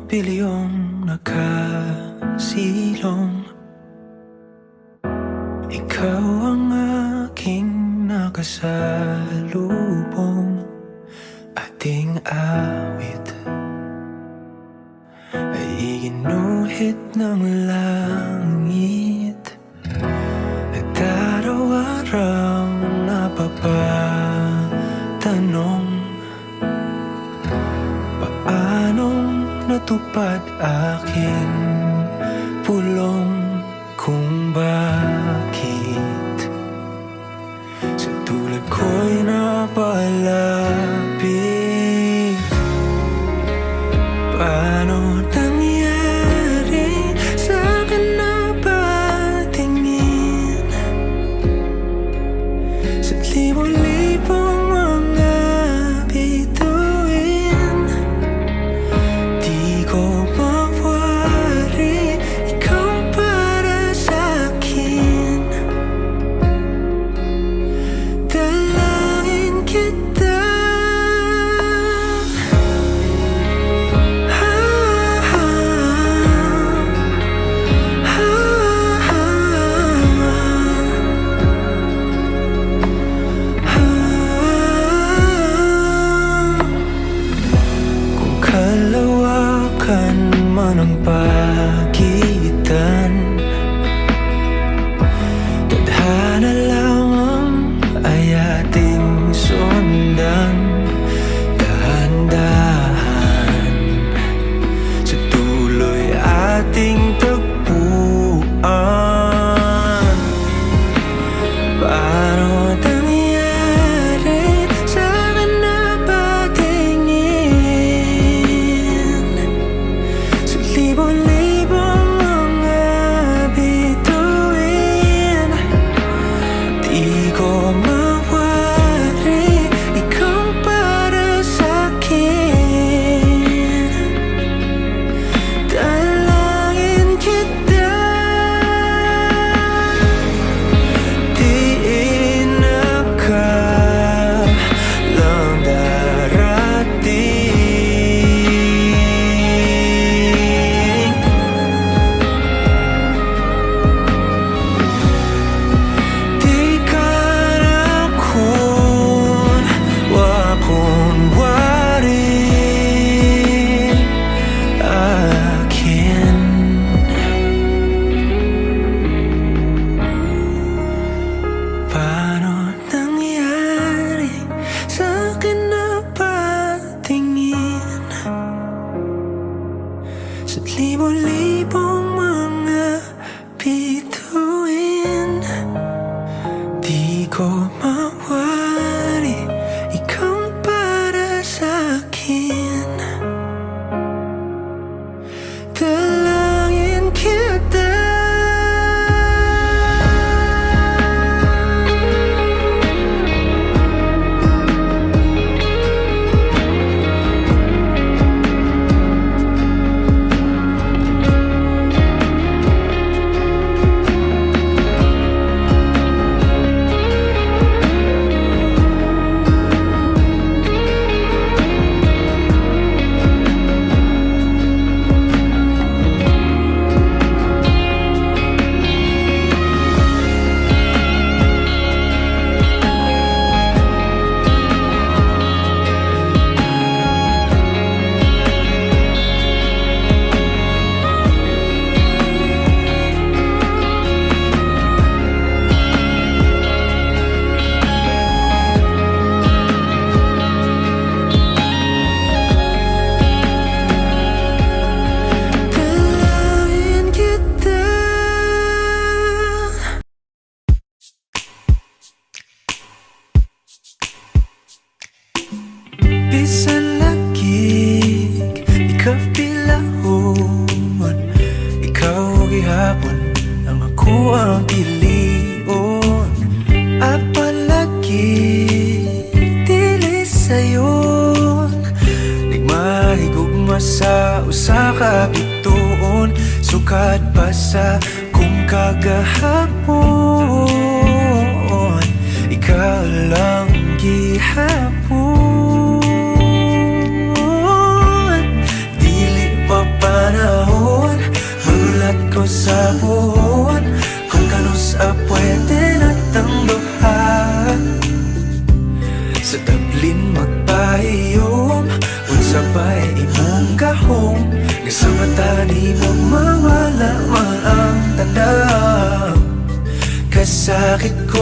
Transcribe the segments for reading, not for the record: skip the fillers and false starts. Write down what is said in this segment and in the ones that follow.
bilyong nakasilong. Ikaw ang aking nakasalubong. Ating awit ay iginuhit ng langit. Nagdaraw-araw napapatanong, paanong natupad aking pulong, kung bakit sa tulad ko'y napalapit. Paano nangyari sa'kin na patingin sa libo-libong mga bituin? Di ko mawari, ikaw para sa'kin. Dalangin kita. Kung kalawakan man ang pagitan, tadhana lamang ay ating sundan. Dahan-dahan sa tuloy ating tagpuan. Paano nangyari sa'kin na patingin sa libo-libong mga bituin? Di ko mawari, ikaw para sa'kin. Dalangin kita. Diin akalaang darating. Di ka na kunwari akin. Paano nangyari sa'kin na patingin sa libo-libong mga bituin? Di ko mawari, ikaw para sa'kin. Dalangin kita. Dalangin kita. Bisan lagig, ikaw pilahon. Ikaw gihapon, ang ako ang pilion. Apalagi dili sayon, nagmahigugma sa usa ka bituon. Sukat pa sa kung kagahapon, ikaw lang gihapon. Dili pa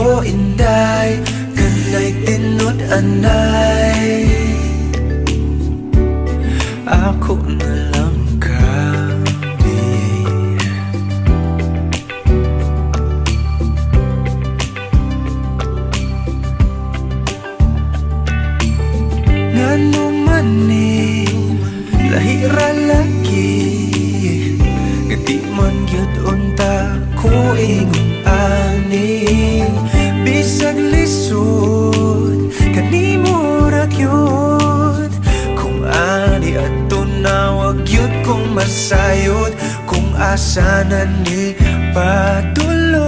ko inday, kanay tinud-anay. Ako na lang kami. Ngano man ni lahira lagi, ngati man gyud unta ko ingon ani. Bisag lisod kanimo ra gyud, kung ani adto na wag gyud kong masayod, kung asa na ni padulong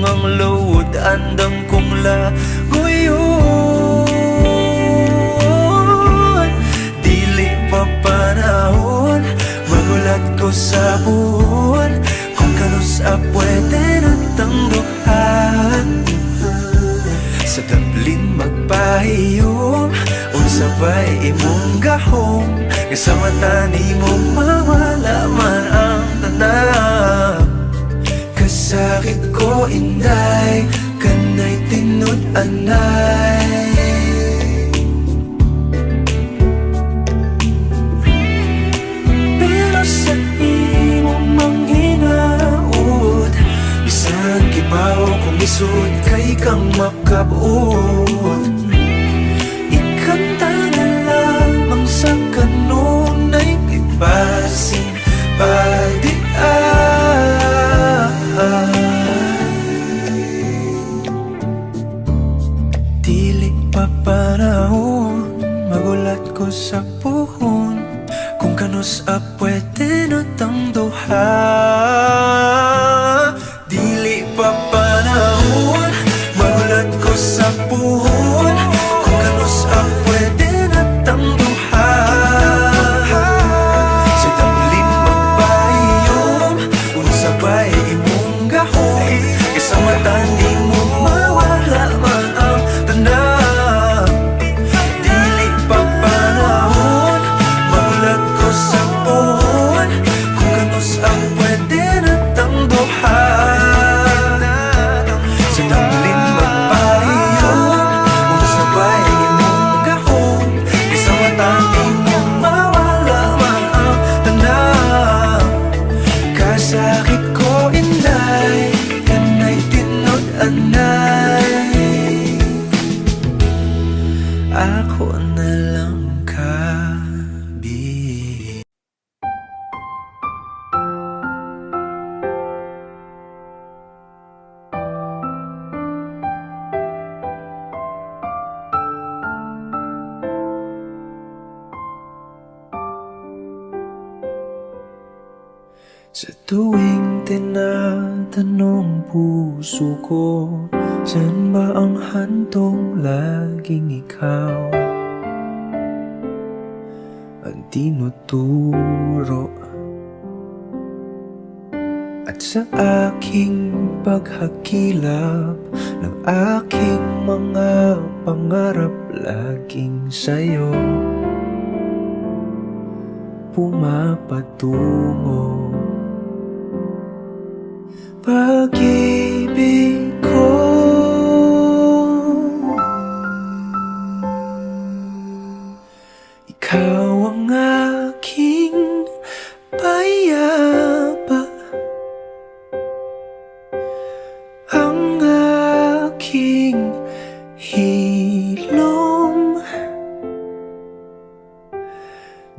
ang load andam kong lagoyon. Dili pa panahon, magulat ko sa buwan, kung kanusa pwede natang duhan. Sa tablin magpahiyom, unsa ba'y imong gahom, nga sa mata nimo mawala man ang tanan. Kasakit ko inday, kanay tinud-anay. Pero sa imong manghinaot, bisan kibaw kung isod kay kang makabuot. Ikanta na lamang sa kanunay ipasin padian. Dili pa panahon, magulat ko sa puhon, kung kanusa pwede natang duha. Dili pa panahon, magulat ko sa puhon, kung kanusa pwede natang duha. Sa tablin magpahiyom, unsa ba'y imong gahom, isa mata nimo mawala man ang tanan. Dili pa panahon, magulat ko sa puhon, kung kanusa pwede natang duha. Sa tablin magpahiyom, unsa ba'y imong gahom, isa mata nimo mawala man ang tanan. Kasakit ko inday, kanay tinud-anay. Ako na lang kabi. Sa tuwing tinatanong puso ko, saan ba ang handong laging ikaw ang tinuturo? At sa aking paghakilap ng aking mga pangarap, laging sa'yo pumapatungo. Pag-ibig ko, ikaw ang aking payapa, ang aking hilom.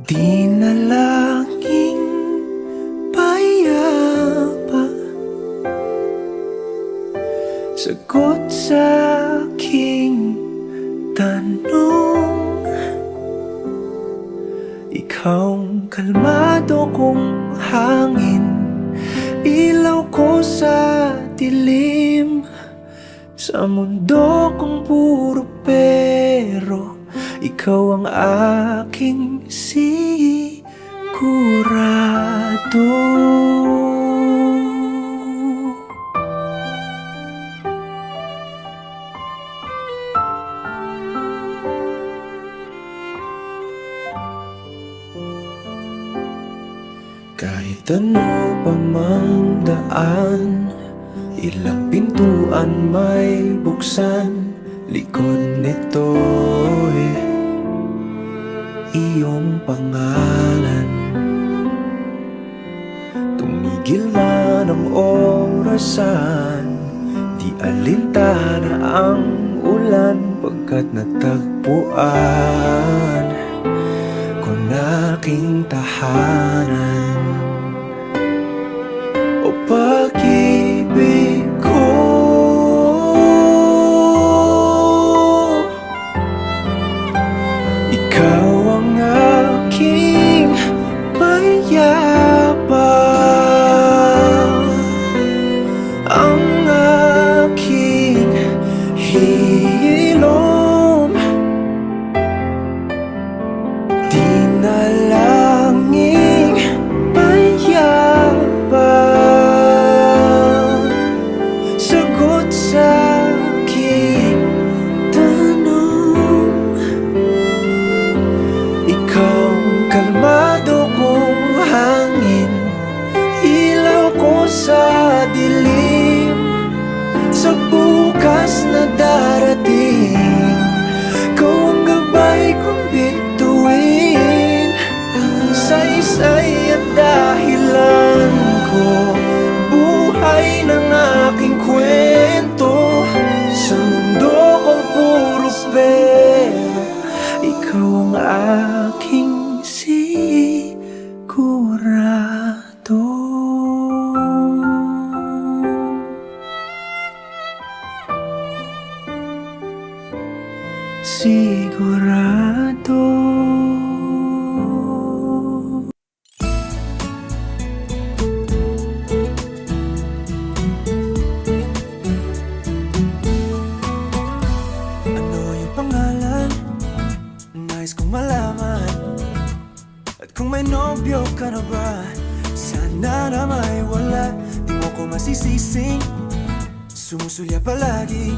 Di na laging payapa, sagot sa aking tanong. Ikaw ang kalmado kong hangin, ilaw ko sa dilim. Sa mundo kong puro pero, ikaw ang aking sigurado. Kahit ano pa mang daan, Ilang pintuan may buksan, likod nito'y iyong pangalan. Tumigil man ang orasan, di alintana ang ulan, pagkat natagpuan ko na aking tahanan. O pag-ibig ko, ikaw ang aking mayabang, ang aking hilom, dinalangin mayabang, sagot sa aking tanong. Ikaw ang kalmado kong hangin, ilaw ko sa dilim, sa bukas na darating. Ikaw ang gabay kong bituin, saysay at dahilan ko, buhay ng aking kwento. Sa mundo kong puro pera, ikaw ang aking sigurado. Sigurado. Ano yung pangalan? Nais kong malaman. At kung may nobyo ka na ba, sana na may wala. Di mo ko masisising, sumusulya palagi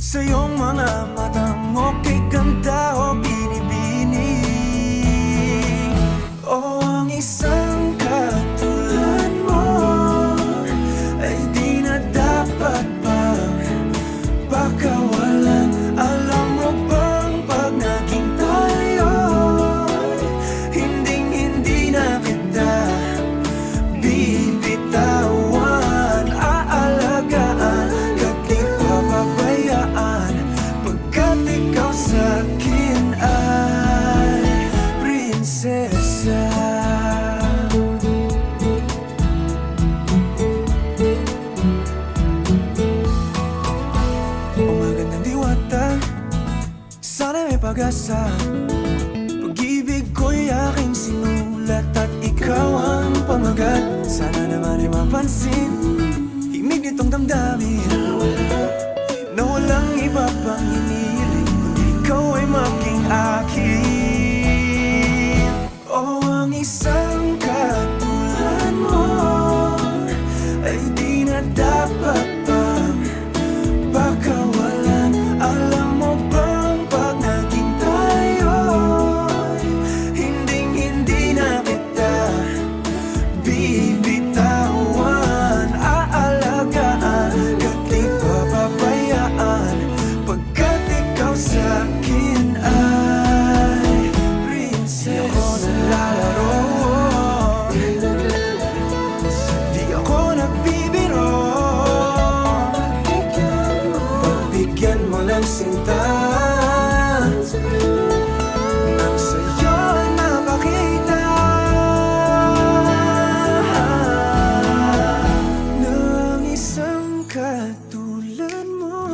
sa iyong mga matang okay ganda o binibini. O ang isang katulad mo ay di na dapat pang pakawalan. Alam mo bang pag naging tayo, hinding-hindi na kita bibitawan. Aalagaan ka di papabayaan, pagkat ikaw sa'kin ay prinsesa. O magandang diwata, sana may pag-asa. Pag-ibig ko'y aking sinulat at ikaw ang pamagat. Sana naman ay mapansin himig nitong damdamin, na walang iba pang hinihiling kundi ikaw ay maging akin. O ang isang katulad mo ay di na dapat pang pakawalan. Alam mo bang pag naging tayo, hinding-hindi na kita bibitawan. Aalagaan ka di papabayaan, pagkat ikaw sa'kin ay prinsesa. Di ako naglalaro, di ako nagbibiro, pagbigyan mo ng sinta, nang sa'yo ay mapakita ng isang katulad mo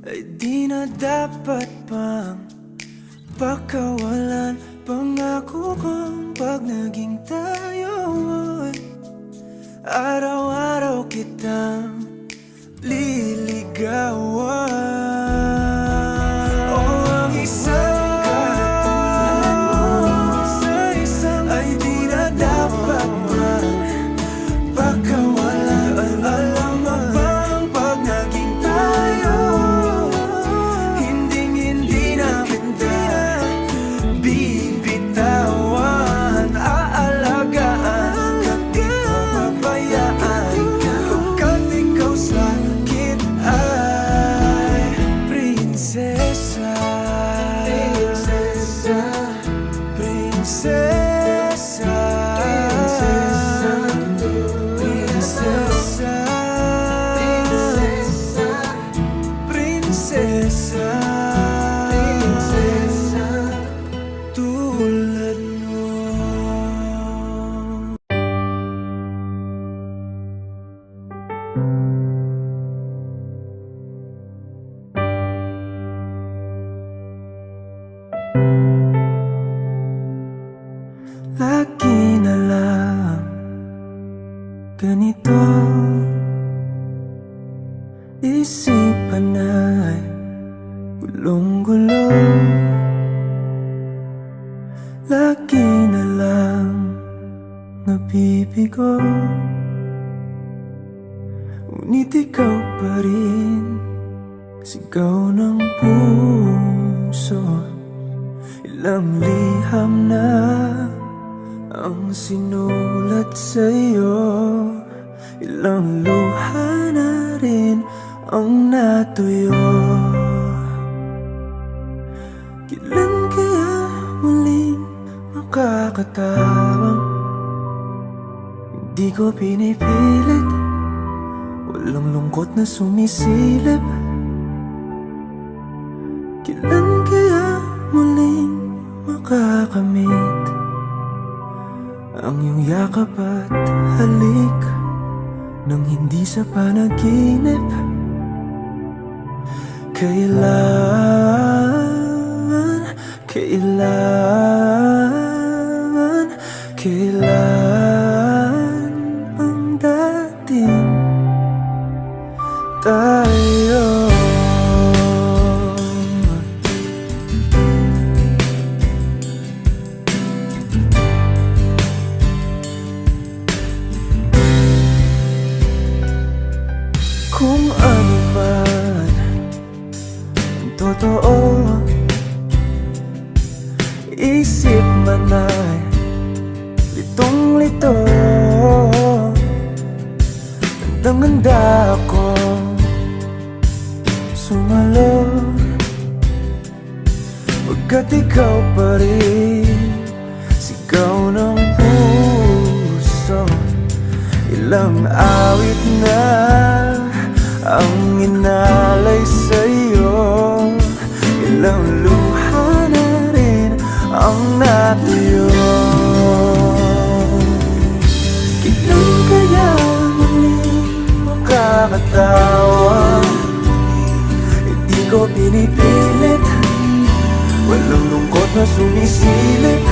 ay di na dapat pang pakawalan. Pangako kong pag naging tayo, araw-araw kitang liligawan. O ang isang katulad mo ay di na dapat pang pakawalan. Alam mo bang pag naging tayo, hinding-hindi na kita bibitawan. Aalagaan ka di papabayaan, Lagi na lang ganito, isipan ay gulong-gulo. Lagi na lang nabibigo, ngunit ikaw pa rin sigaw ng puso. Ilang liham na ang sinulat sa'yo, ilang luha na rin ang natuyo. Kailan kaya muling makakatawang hindi ko pinipilit, walang lungkot na sumisilip. Kailan kaya muling makakamit ang iyong yakap at halik nang hindi sa panaginip? Kailan ang dating tayo? Kung ano man ang totoo, isip man ay litong-lito. Handang-handa ako sumalo, pagkat ikaw pa rin sigaw ng puso. Ilang awit na ang inalay sa'yo, ilang luha na rin ang natuyo. Kailan kaya muling makakatawa? Hindi ko pinipilit, walang lungkot na sumisilip.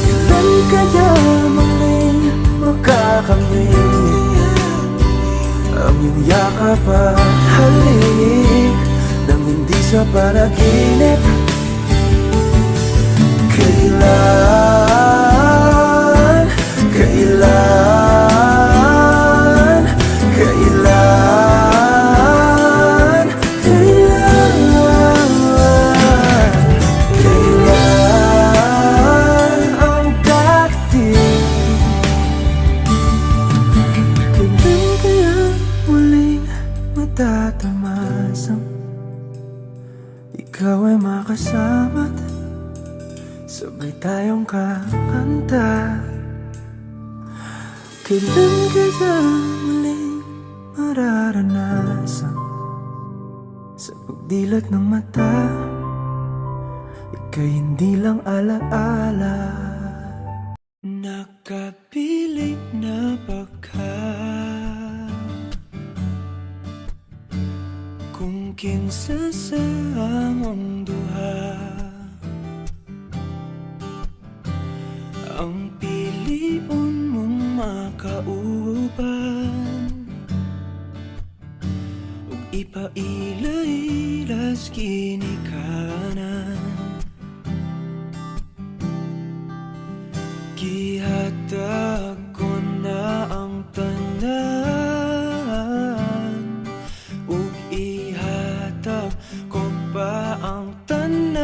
Kailan kaya muling makakamit ang iyong yakap at halik nang hindi sa panaginip? Kailan ang dating? Kailan kaya muling matatamasang ikaw ay makasama't sabay tayong kakanta? Kailan kaya muling mararanasan sa pagdilat ng mata ika'y hindi lang alaala? Nakapilit na baka kung kinsa sa among duha ang piliun mong makauban, ug ipailay-ilas ginikanan. Gihatag ko na ang tanan, ug ihatag ko pa ang tanan.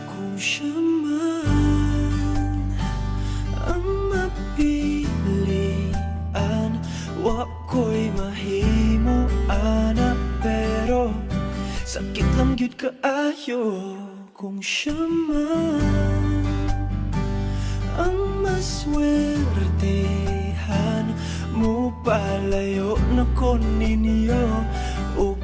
Kung siya man ang mapilian, wa ko'y mahimo ana, pero sakit lang gyud kaayo. Kung siya man ang maswertehan, mo palayo na ko ninyo ug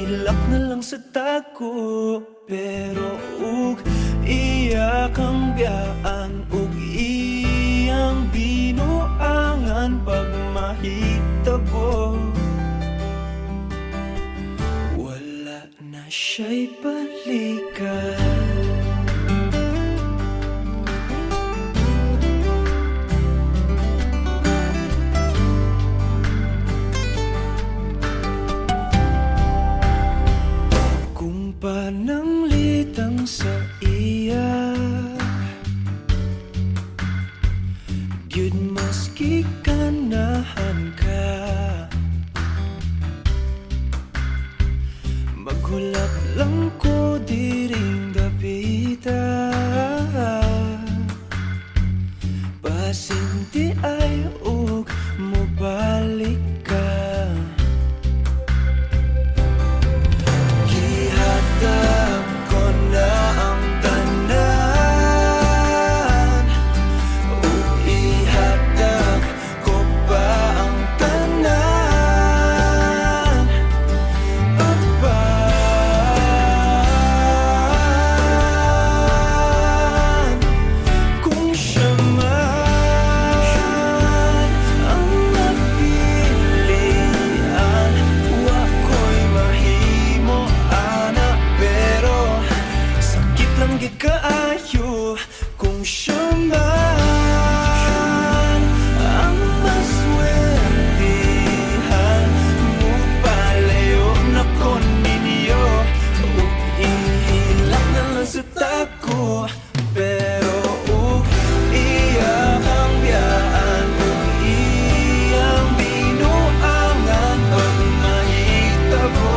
hilak na lang sa tako. Pero ug iya kang biyaan, ug iyang binuangan pag mahitabo. Wala na siya'y balikan. Pananglitang sa iya, gyud maski ganahan ka, maghulap lang ko diring dapita, basin di ay ug mobalik ka. Kaayo kung siya man ang maswertihan mo, palayo na ko ninyo, ug ihilak na lang sa tako. Pero ug iya kang biyaan, ug iyang binuangan pag mahitabo.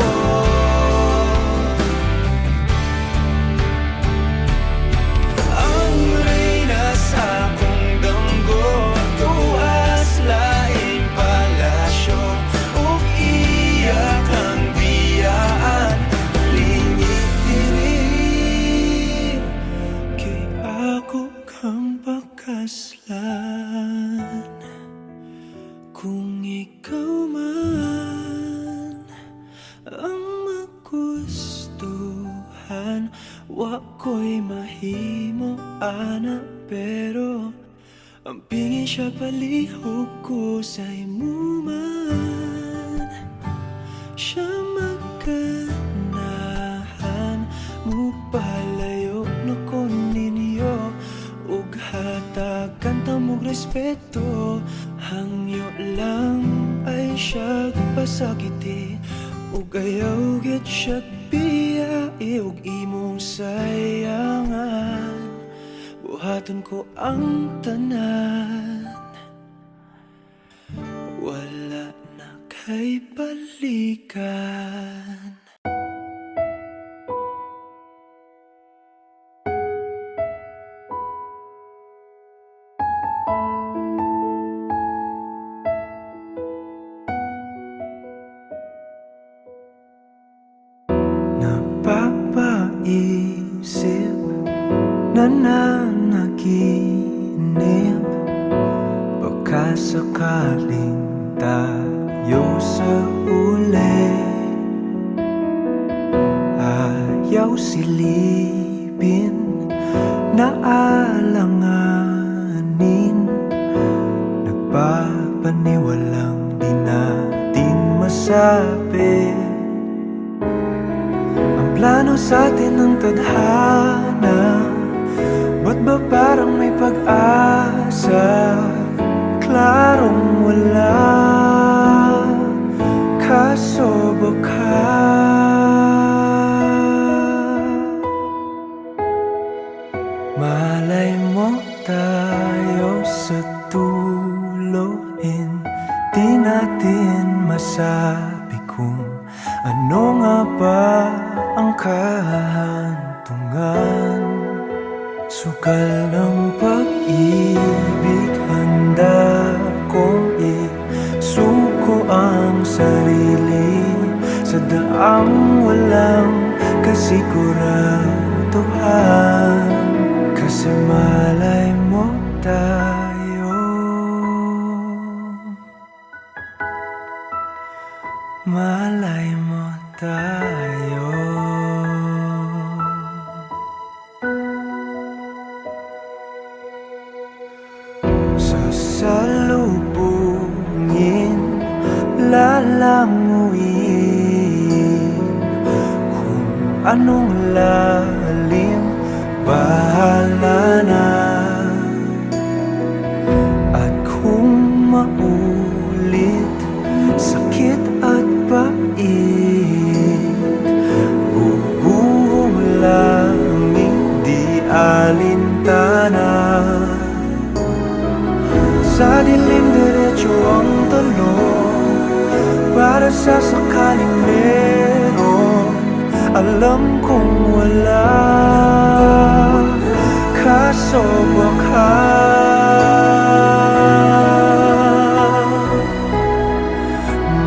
Kung ikaw man ang magustuhan, wako'y mahimo ana, pero ang pingin siya palihog ko sa imo man. Siya magkanahan mo, palayo na ko ninyo, ug hatagan ta mong respeto. Hangyo lang ay siya pasakiti, ug ayaw gid siya biyai, ug imong sayangan. Buhaton ko ang tanan, wala na kay balikan. Napapaisip na nanaginip, baka sakaling tayo sa uli. Ayaw silipin na alanganin, nagpapaniwalang di natin masabi. Plano sa atin ng tadhana, ba't ba parang may pag-asa? Klarong wala, kaso baka malay mo tayo sa tuloyin. Di natin masabi kung ano nga ba ang kahantungan. Sukal ng pag-ibig, handa kong isuko ang sarili sa daang walang kasiguraduhan. Kasi malay mo tayo, malay mo tayo. anong lalim, bahala na. At kung maulit sakit at pait, bubuhong langit di alintana. Sa dilim diretso ang tanong, para sa sakaling meron. Alam kong wala, kaso baka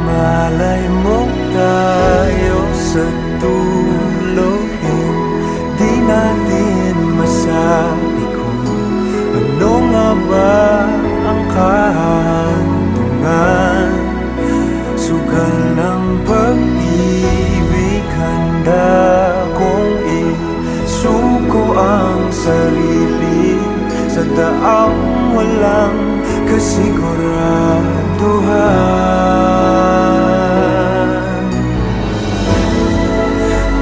malay mo tayo sa dulo. Hindi natin masabi kung ano nga ba ang kahantungan. Sugal ng pag-ibig, handa kong isuko ang sarili sa daang walang kasiguraduhan.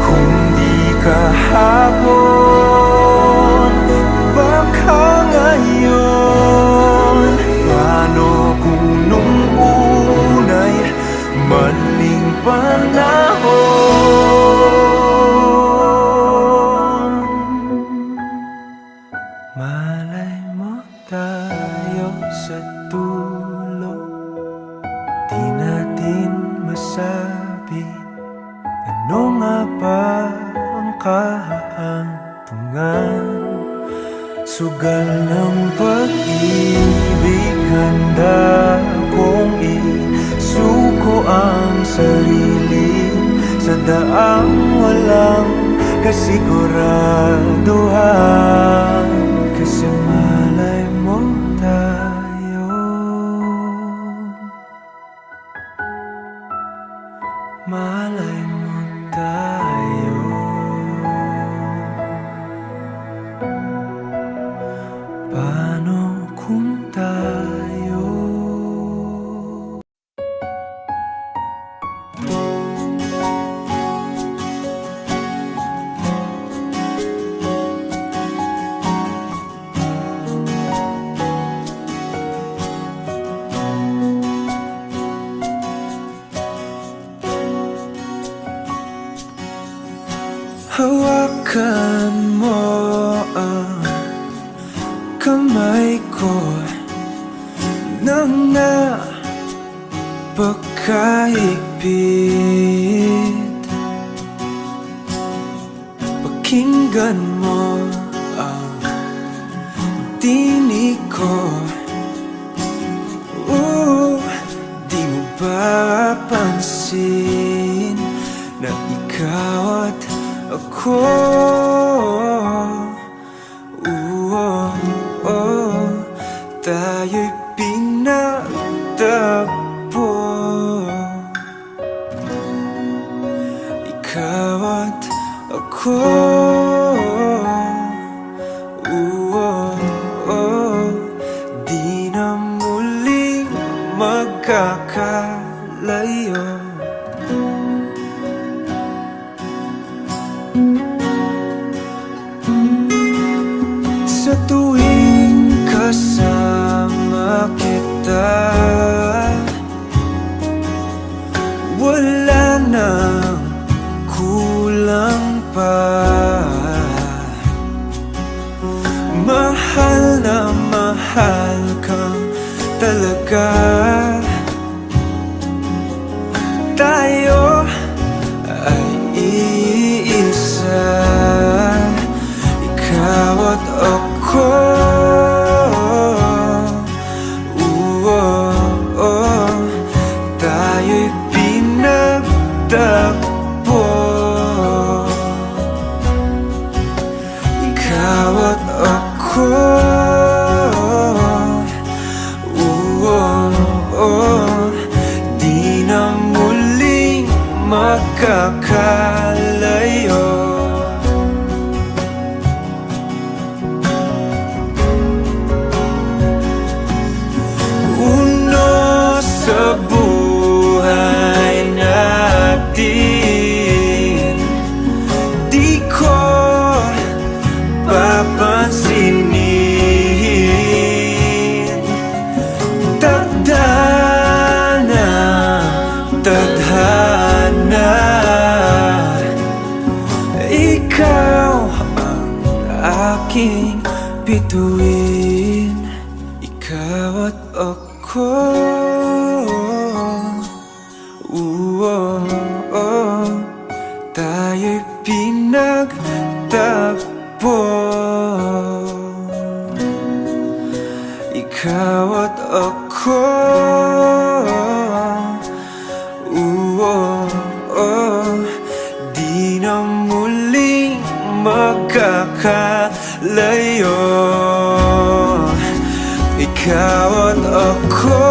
Kung di kahapon, baka ngayon. Paano kung nung unay maling panahon? Malay mo tayo sa dulo, di natin masabi ano nga ba ang kahantungan. Sugal ng pag-ibig, handa kong isuko ang sarili sa daang walang kasiguraduhan. Kasi malay mo tayo, malay mo tayo. Paano kung tayo? Hawakan mo ang kamay ko nang napakahigpit. Pakinggan mo ang tinig ko. Di mo ba pansin na ikaw at ako? Tayo'y pinagtagpo, ikaw at ako. Di na muling magkakalayo. Sa tuwing kasama kita, wala nang kulang pa. Mahal na mahal kang talaga. Tayo ay iisa, ikaw at ako. Tayo'y pinagtagpo, ikaw at ako. Di na muling aking bituin. Ikaw at ako, tayo'y pinagtagpo. Ikaw at ako, di na muling magkakalayo. Ikaw at ako,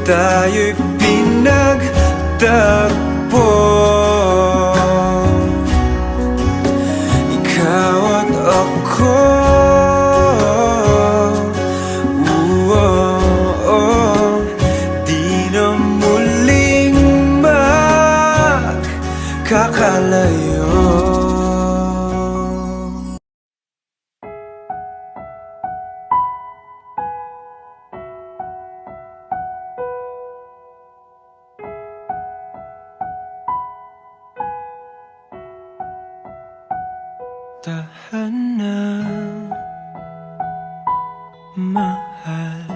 tayo'y pinagtagpo. Ikaw at ako, di na muling magkakalayo. Tahanan, mahal,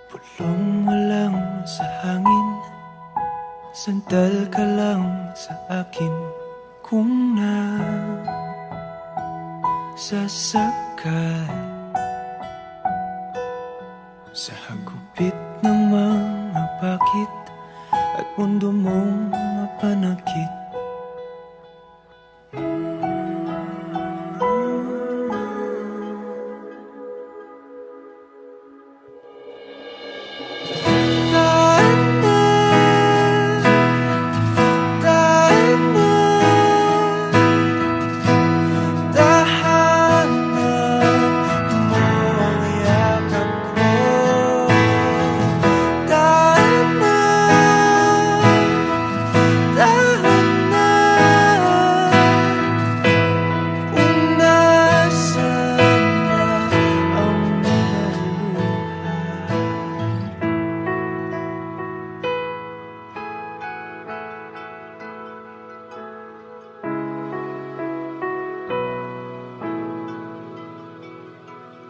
pulong mo lang sa hangin, sandal ka lang sa akin. Kung nasasakal sa hagupit ng mga bakit at mundo mong mapanakit,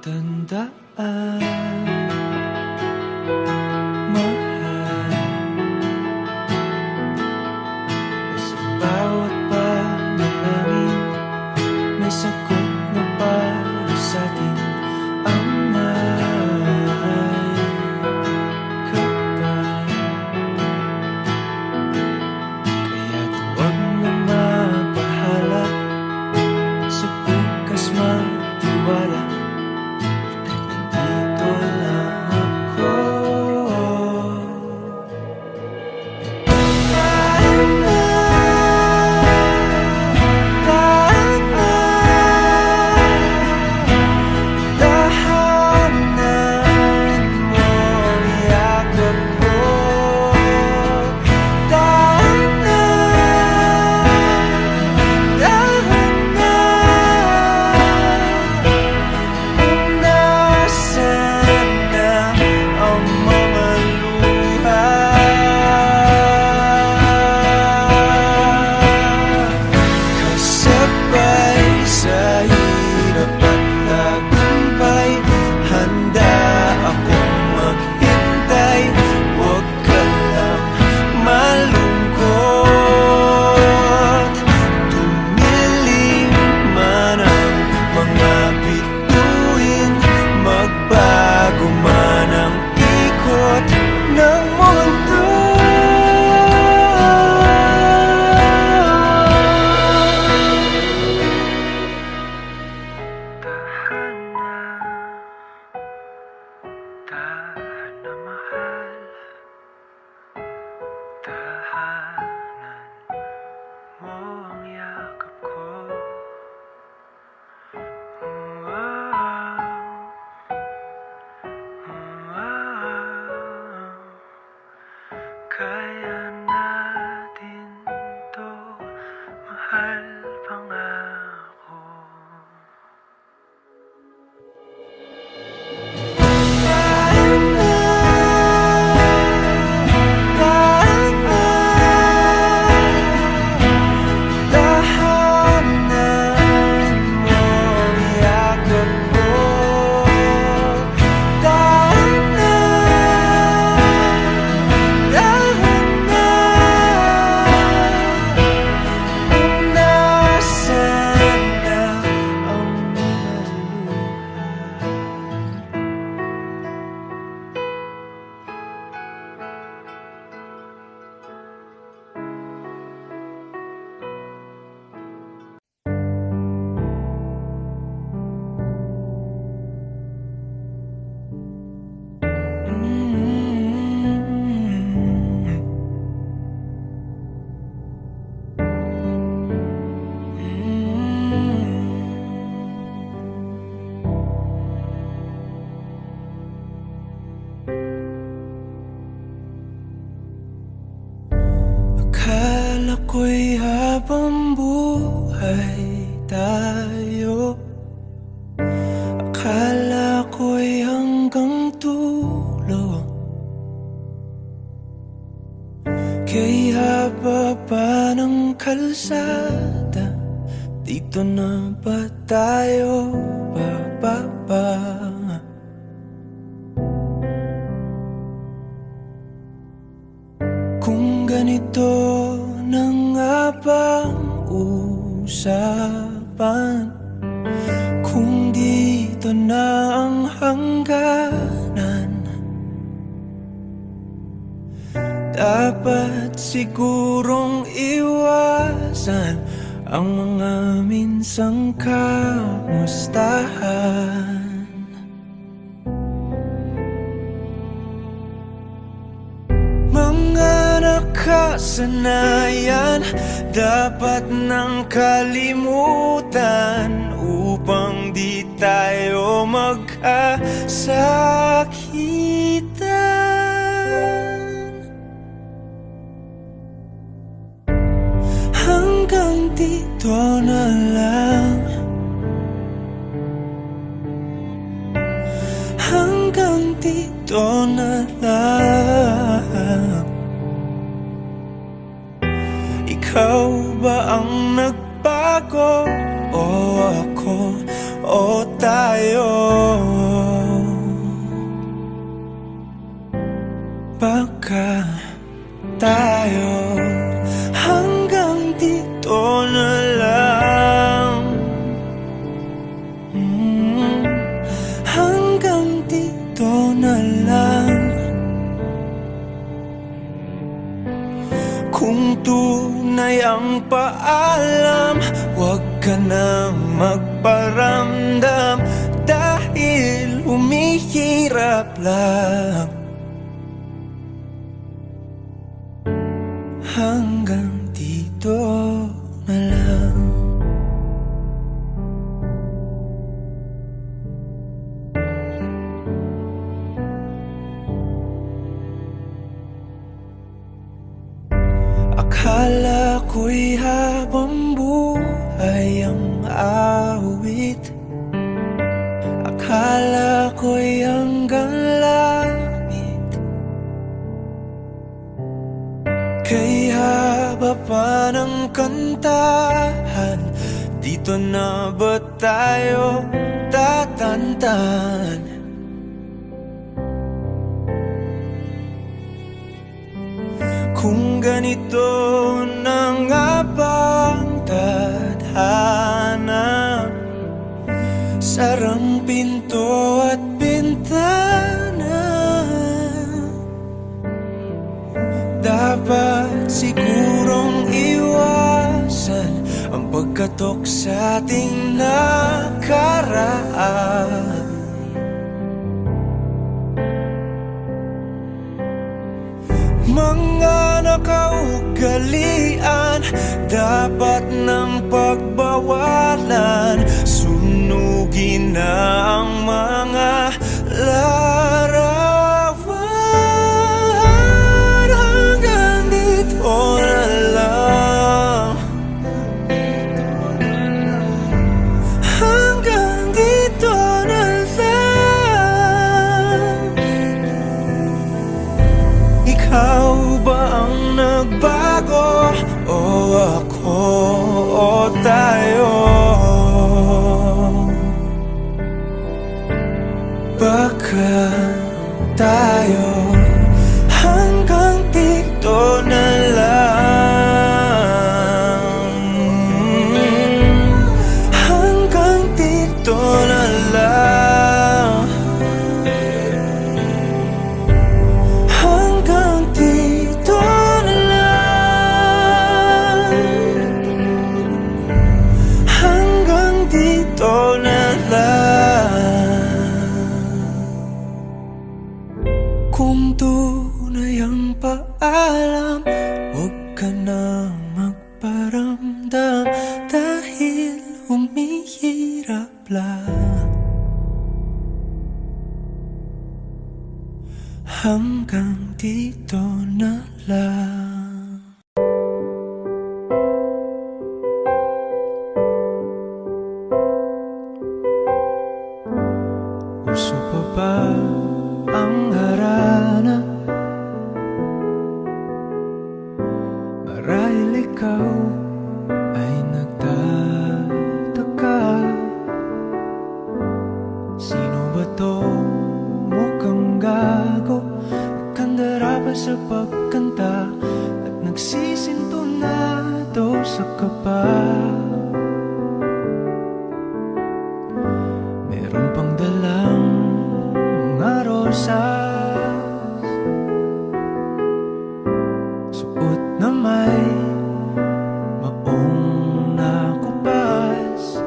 tandaan, mahal, sa bawat panalangin may sagot na para sa'tin. Ang may kapal, kaya't huwag na mabahala, sa bukas magtiwala. Kaya natin to, mahal, pangako. Kaya na, Akala ko'y habang buhay tayo, akala ko'y hanggang dulo. Kay haba pa ng kalsada, dito na ba tayo bababa? Kung ganito na nga bang usapan, kung dito na ang hangganan, dapat sigurong iwasan ang mga minsang kamustahan. Mga nakasanayan dapat nang kalimutan upang di tayo magkasakitan. Hanggang dito na lang, hanggang dito na lang. Ikaw ba ang nagbago, o ako, o tayo? Baka tayo hanggang dito na lang, hanggang dito na lang. Kung tunay ang paalam, huwag ka nang magparamdam, dahil humihirap lang. Hanggang dito na lang. Akala ko'y habang buhay ang awit, akala ko'y hanggang langit. Kay haba pa ng kantahan, dito na ba tayo tatantan? Kung ganito na nga bang tadhana, sarang pinto at bintana, dapat sigurong iwasan ang pagkatok sa ating nakaraan. Mga nakaugalian dapat ng pagbawalan, sunugin na ang mga larawan. Hanggang dito na lang, hanggang dito na lang. Ikaw ba ang nagbago, o ako, o tayo? Baka tayo hanggang dito na lang, hanggang dito na lang, hanggang dito na lang, hanggang dito na lang. Kung tunay ang paalam, huwag ka na magparamdam, dahil humihirap lang. Hanggang dito na lang. ka sa pagkanta at nagsisintonado sa kaba. Meron pang dalang mga rosas, suot na may maong nakupas,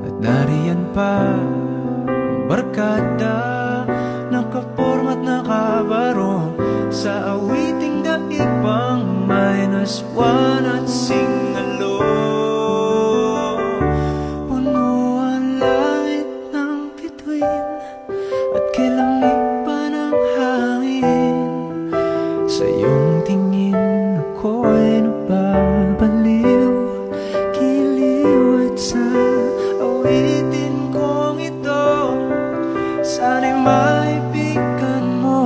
at nariyan pa barkada, nakaporma't nakabarong sa awiting daigpang -1 at singalo. Puno ang langit ng bituin at kay lamig pa ng hangin. Sa iyong tingin ako'y nababaliw, giliw at sa awitin kong ito. Sana'y maibigan mo,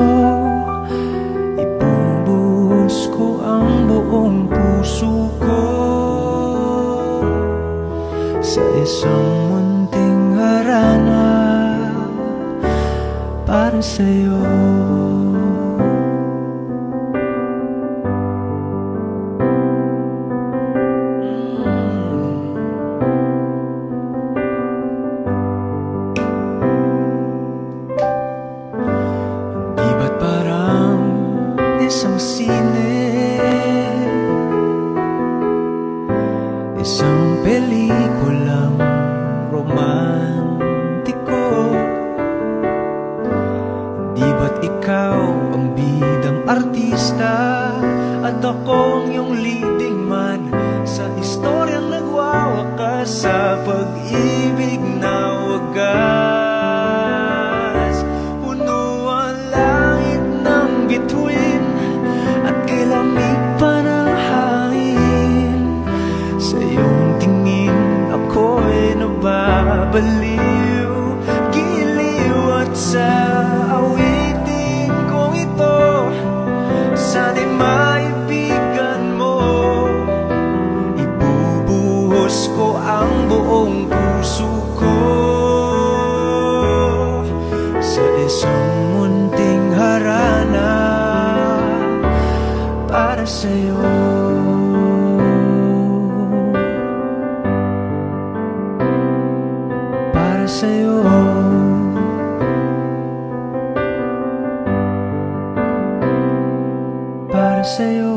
ibubuhos ko ang buong puso ko sa isang munting harana para sa'yo. Isang sine, isang pelikulang romantiko. Di ba't ikaw ang bidang artista at akong iyong leading man sa istoryang nagwawakas sa pag-ibig na wagas. Puno ang langit ng bituin at kay lamig pa ng hangin. Sa iyong tingin ako'y nababaliw, giliw at sa awitin kong ito. Sana'y maibigan mo, ibubuhos ko ang buong puso ko sa isang munting harana para sa'yo. Para sa'yo. Para sa'yo.